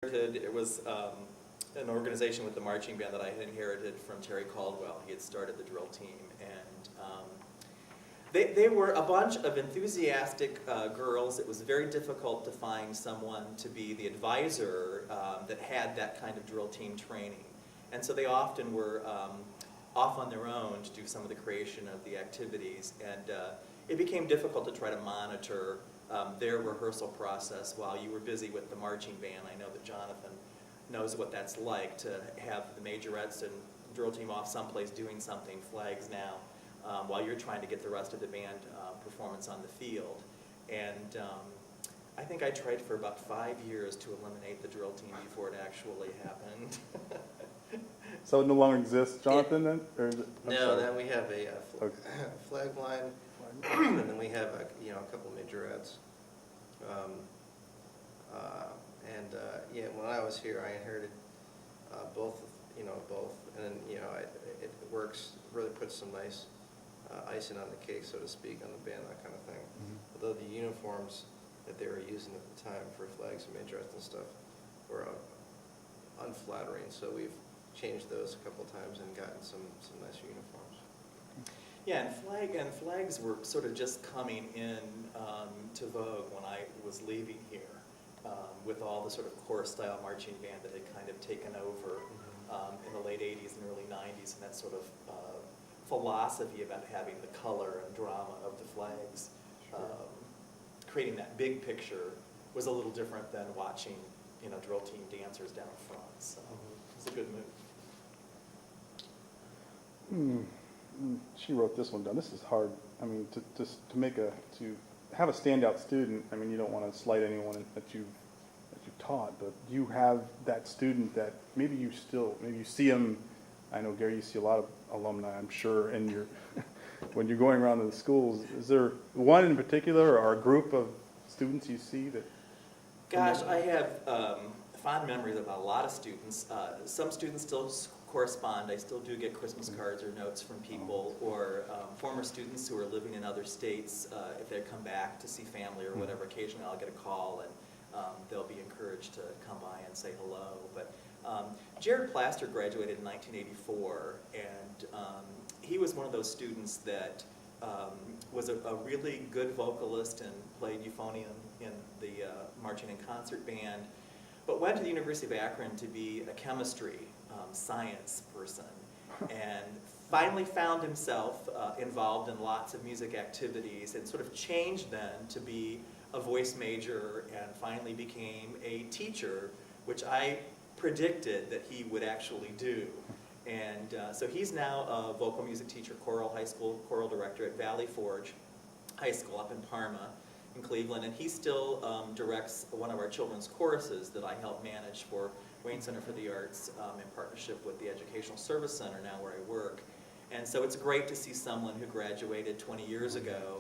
It was an organization with the marching band that I had inherited from Terry Caldwell. He had started the drill team, and they were a bunch of enthusiastic girls. It was very difficult to find someone to be the advisor that had that kind of drill team training. And so they often were off on their own to do some of the creation of the activities. And it became difficult to try to monitor their rehearsal process while you were busy with the marching band. I know that Johnathan knows what that's like to have the majorettes and drill team off someplace doing something, flags now, while you're trying to get the rest of the band performance on the field. And I think I tried for about 5 years to eliminate the drill team before it actually happened. So it no longer exists, Johnathan, then? Or is it, no, then we have a flag line, and then we have a couple majorettes. Yeah, when I was here, I inherited both, and then it works. Really puts some nice icing on the cake, so to speak, on the band, that kind of thing. Mm-hmm. Although the uniforms that they were using at the time for flags and majorettes and stuff were unflattering, so we've changed those a couple times and gotten some nice uniforms. Yeah, and flags were sort of just coming in to vogue when I was leaving here, with all the sort of chorus-style marching band that had kind of taken over in the late 80s and early 90s, and that sort of philosophy about having the color and drama of the flags, creating that big picture was a little different than watching drill team dancers down front. So it's a good move. She wrote this one down. This is hard. I mean, to have a standout student. I mean, you don't want to slight anyone that you taught, but you have that student that maybe you see them. I know, Gary, you see a lot of alumni, I'm sure, in your when you're going around to the schools. Is there one in particular or a group of students you see that? Gosh, I have fond memories of a lot of students. Some students still correspond. I still do get Christmas cards or notes from people, or former students who are living in other states. If they come back to see family or whatever, occasionally I'll get a call and they'll be encouraged to come by and say hello. But Jared Plaster graduated in 1984, and he was one of those students that was a really good vocalist and played euphonium in the marching and concert band, but went to the University of Akron to be a chemistry science person, and finally found himself involved in lots of music activities, and sort of changed then to be a voice major, and finally became a teacher, which I predicted that he would actually do. And so he's now a vocal music teacher, high school choral director at Valley Forge High School up in Parma in Cleveland, and he still directs one of our children's choruses that I help manage for Wayne Center for the Arts in partnership with the Educational Service Center, now where I work. And so it's great to see someone who graduated 20 years ago,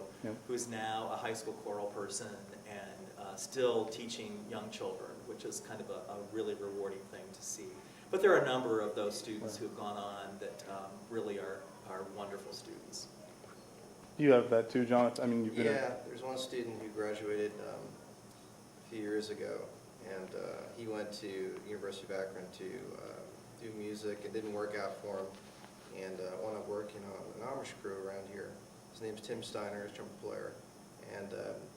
who's now a high school choral person and still teaching young children, which is kind of a really rewarding thing to see. But there are a number of those students who have gone on that really are wonderful students. You have that too, Johnathan? I mean, you've been there's one student who graduated a few years ago, and he went to University of Akron to do music. It didn't work out for him, and wound up working on an Amish crew around here. His name's Tim Steiner, he's a trumpet player. And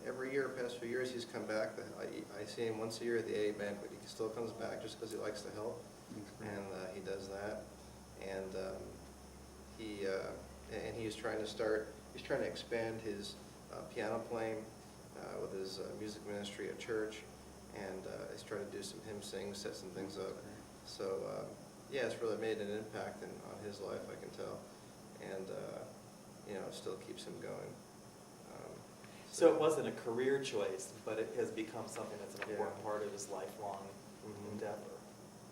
every year, past few years, he's come back. I see him once a year at the AA banquet. He still comes back just because he likes to help, and he does that. And he's trying to expand his piano playing with his music ministry at church, and he's trying to do some hymn sings, set some things up. So yeah, it's really made an impact on his life, I can tell, and still keeps him going. So it wasn't a career choice, but it has become something that's an important part of his lifelong endeavor,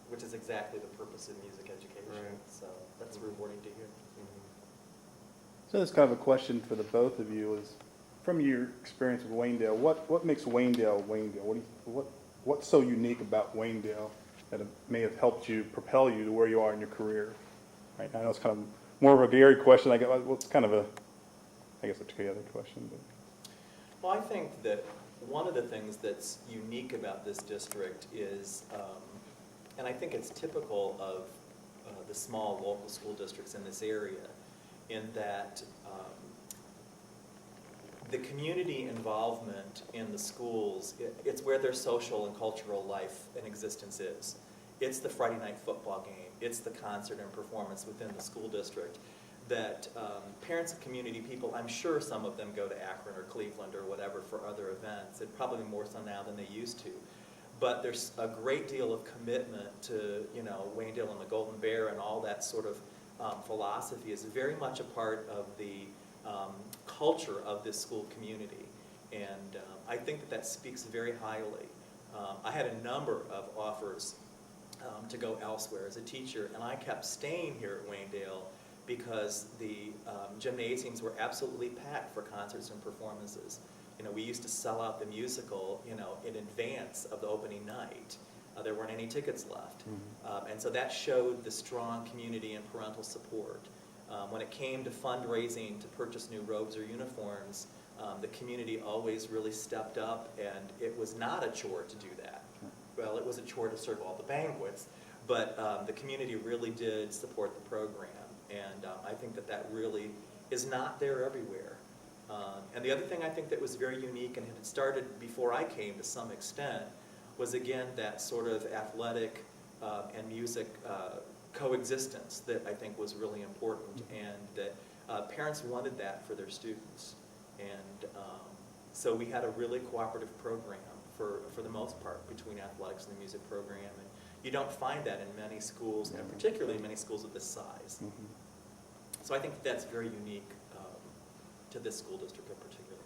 which is exactly the purpose of music education. Right. So that's rewarding to hear. So this is kind of a question for the both of you: is from your experience with Waynedale, what makes Waynedale Waynedale? What's so unique about Waynedale that may have helped you propel you to where you are in your career? Right? I know it's kind of more of a Gary question. I guess it's kind of a together question. But. Well, I think that one of the things that's unique about this district is, and I think it's typical of the small local school districts in this area, in that the community involvement in the schools, it's where their social and cultural life and existence is. It's the Friday night football game. It's the concert and performance within the school district that parents and community people, I'm sure some of them go to Akron or Cleveland or whatever for other events, and probably more so now than they used to. But there's a great deal of commitment to, you know, Waynedale and the Golden Bear, and all that sort of philosophy is very much a part of the culture of this school community. And I think that that speaks very highly. I had a number of offers to go elsewhere as a teacher, and I kept staying here at Waynedale because the gymnasiums were absolutely packed for concerts and performances. You know, we used to sell out the musical, you know, in advance of the opening night. There weren't any tickets left. And so that showed the strong community and parental support. When it came to fundraising to purchase new robes or uniforms, the community always really stepped up, and it was not a chore to do that. Well, it was a chore to serve all the banquets, but the community really did support the program, and I think that that really is not there everywhere. And the other thing I think that was very unique, and had started before I came to some extent, was again that sort of athletic and music coexistence that I think was really important, and that parents wanted that for their students. And so we had a really cooperative program for the most part between athletics and the music program. And you don't find that in many schools, and particularly in many schools of this size. So I think that's very unique to this school district in particular.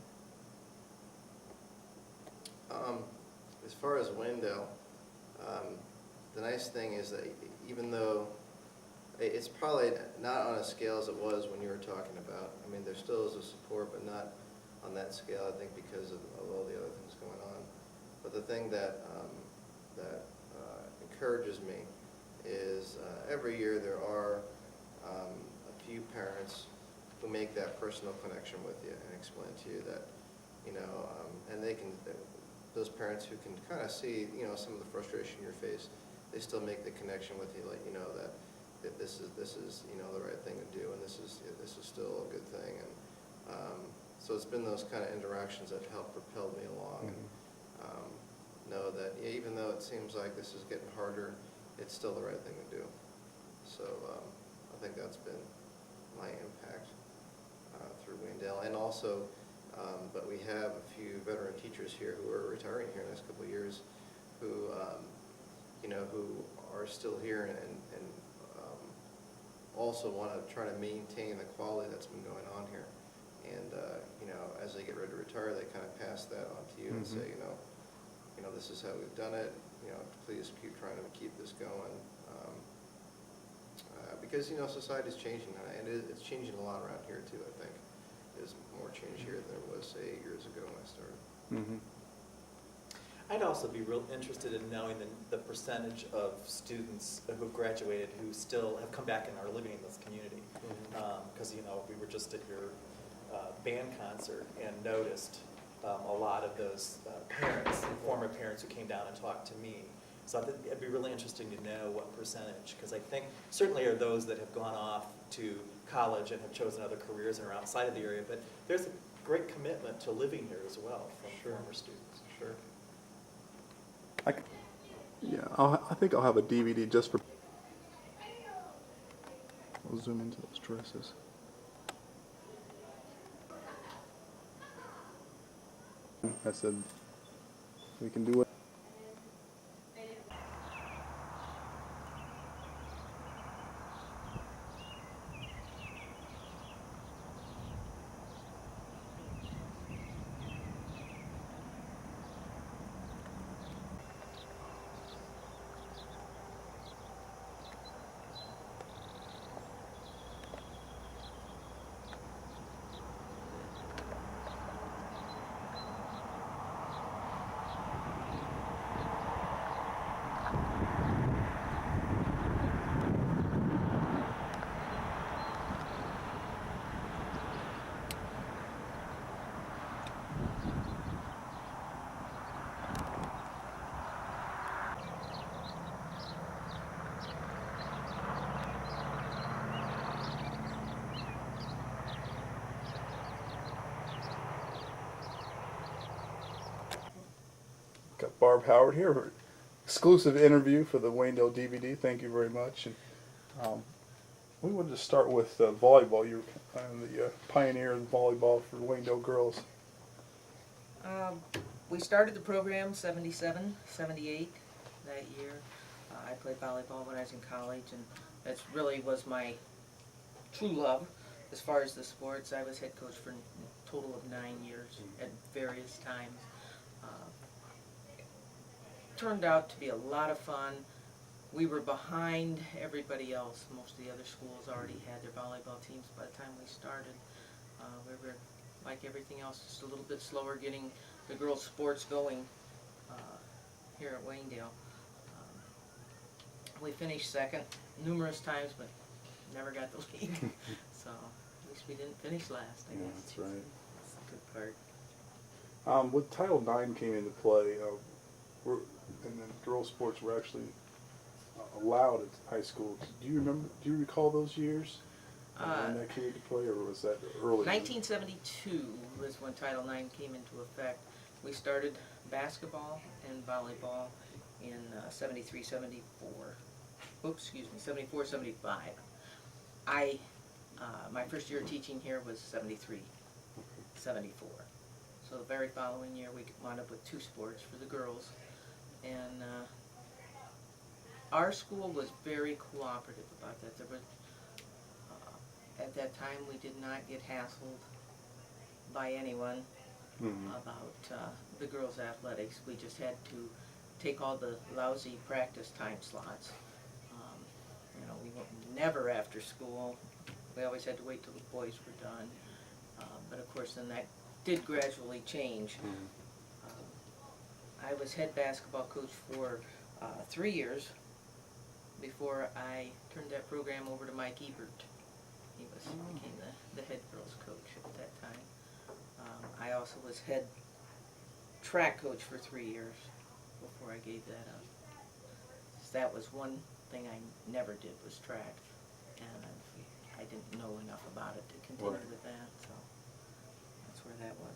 As far as Waynedale, the nice thing is that even though it's probably not on a scale as it was when you were talking about, I mean, there still is a support, but not on that scale, I think, because of all the other things going on. But the thing that encourages me is every year there are a few parents who make that personal connection with you and explain to you that, you know, and they can, those parents who can kind of see, you know, some of the frustration in your face, they still make the connection with you, like, you know, that this is you know, the right thing to do, and this is still a good thing. And so it's been those kind of interactions that help propel me along. And know that even though it seems like this is getting harder, it's still the right thing to do. So I think that's been my impact through Waynedale. And also, but we have a few veteran teachers here who are retiring here in the next couple of years, who you know, who are still here and also want to try to maintain the quality that's been going on here. And you know, as they get ready to retire, they kind of pass that on to you and say, you know, this is how we've done it. You know, please keep trying to keep this going. Because, you know, society's changing, and it's changing a lot around here too, I think. There's more change here than there was, say, 8 years ago when I started. I'd also be real interested in knowing the percentage of students who've graduated who still have come back and are living in this community. Because, you know, we were just at your band concert and noticed a lot of those parents, former parents who came down and talked to me. So it'd be really interesting to know what percentage, because I think certainly are those that have gone off to college and have chosen other careers and are outside of the area, but there's a great commitment to living here as well from former students. Sure. I think I'll have a DVD just for. I'll zoom into those dresses. I said we can do it. Barb Howard here. Exclusive interview for the Waynedale DVD. Thank you very much. And we wanted to start with volleyball. You're the pioneer of volleyball for Waynedale girls. We started the program 77, 78 that year. I played volleyball when I was in college, and that really was my true love. As far as the sports, I was head coach for a total of 9 years at various times. Turned out to be a lot of fun. We were behind everybody else. Most of the other schools already had their volleyball teams by the time we started. We were, like everything else, just a little bit slower getting the girls' sports going here at Waynedale. We finished second numerous times, but never got the league. So at least we didn't finish last, I guess. That's right. That's the good part. When Title IX came into play, and then girls' sports were actually allowed at high school. Do you recall those years when that came into play, or was that early? 1972 was when Title IX came into effect. We started basketball and volleyball in 73, 74. Oops, excuse me, 74, 75. My first year teaching here was 73, 74. So the very following year we wound up with 2 sports for the girls. And our school was very cooperative about that. There was, at that time, we did not get hassled by anyone about the girls' athletics. We just had to take all the lousy practice time slots. You know, we went never after school. We always had to wait till the boys were done. But of course, then that did gradually change. I was head basketball coach for 3 years before I turned that program over to Mike Ebert. He became the head girls coach at that time. I also was head track coach for 3 years before I gave that up. That was one thing I never did, was track, and I didn't know enough about it to continue with that, so that's where that was.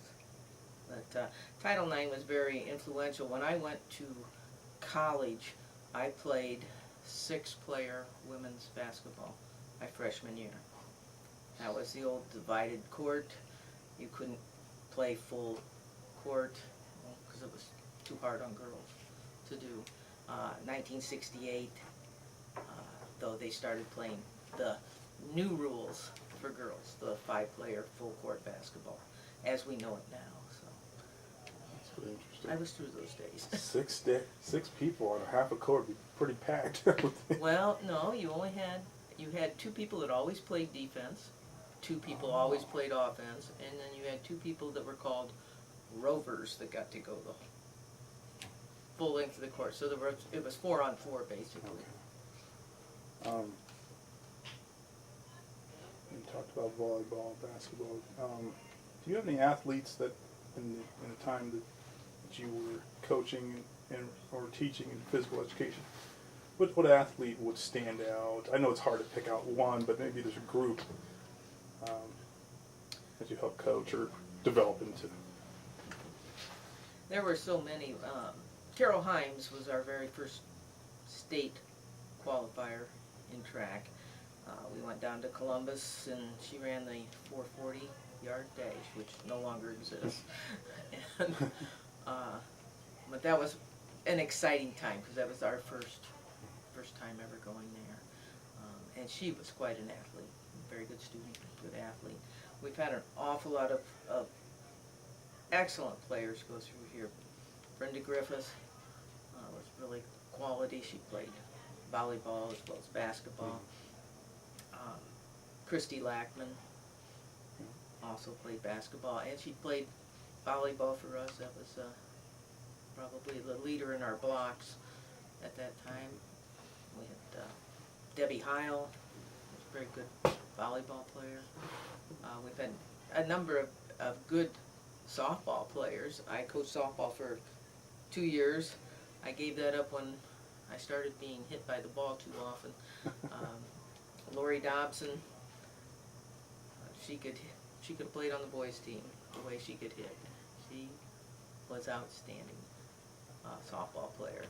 But Title IX was very influential. When I went to college, I played 6-player women's basketball my freshman year. That was the old divided court. You couldn't play full court because it was too hard on girls to do. 1968, though, they started playing the new rules for girls, the 5-player full court basketball, as we know it now. Interesting. I was through those days. 6 people on half a court would be pretty packed. Well, no, you had 2 people that always played defense, 2 people always played offense, and then you had 2 people that were called rovers that got to go the full length of the court. So it was 4-on-4 basically. Okay. You talked about volleyball, basketball. Do you have any athletes that in the time that you were coaching or teaching in physical education, what athlete would stand out? I know it's hard to pick out one, but maybe there's a group that you help coach or develop into. There were so many. Carol Himes was our very first state qualifier in track. We went down to Columbus and she ran the 440-yard dash, which no longer exists. And, but that was an exciting time because that was our first time ever going there. And she was quite an athlete, very good student, good athlete. We've had an awful lot of excellent players go through here. Brenda Griffith was really quality. She played volleyball as well as basketball. Christy Lackman also played basketball, and she played volleyball for us. That was probably the leader in our blocks at that time. We had Debbie Heil, who's a very good volleyball player. We've had a number of good softball players. I coached softball for 2 years. I gave that up when I started being hit by the ball too often. Lori Dobson, she could have played on the boys' team the way she could hit. She was outstanding. softball player.